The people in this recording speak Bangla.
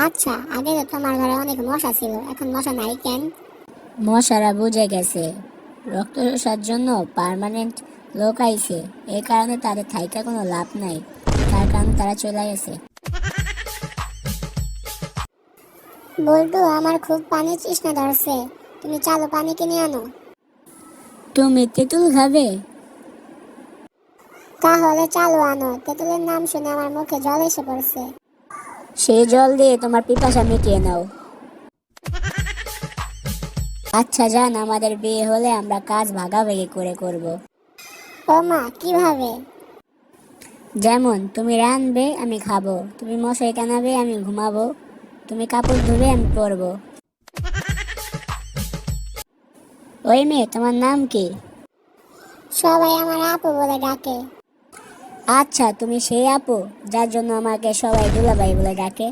আচ্ছা, আগে তো তোমার ঘরে অনেক মশা ছিল, এখন মশা নাই কেন? মশারা বুঝে গেছে রক্ত শোষার জন্য পার্মানেন্ট লোক আইছে। এই কারণে তাদের থাইকা কোনো লাভ নাই, তার কারণে তারা চলে গেছে। বল্টু, আমার খুব পানি তৃষ্ণা ধরছে, তুমি চালো পানি কিনে আনো। তুমি তেঁতুল খাবে? তাহলে চালো আনো, তেঁতুলের নাম শুনে আমার মুখে জল এসে পড়ছে। সেই জল দিয়ে তোমার পিপাসা মিটিয়ে নাও। আচ্ছা জান, আমাদের বিয়ে হলে আমরা কাজ ভাগাভাগি করে করব। ও মা, কিভাবে? যেমন তুমি রাঁধবে আমি খাবো, তুমি মশারি টানাবে আমি ঘুমাবো, তুমি কাপড় ধুবে আমি পরবো। ওই মেয়ে, তোমার নাম কি? সবাই আমার আপু বলে ডাকে। আচ্ছা, তুমি সেই আপু যার জন্য আমাকে সবাই দুলাভাই বলে ডাকে।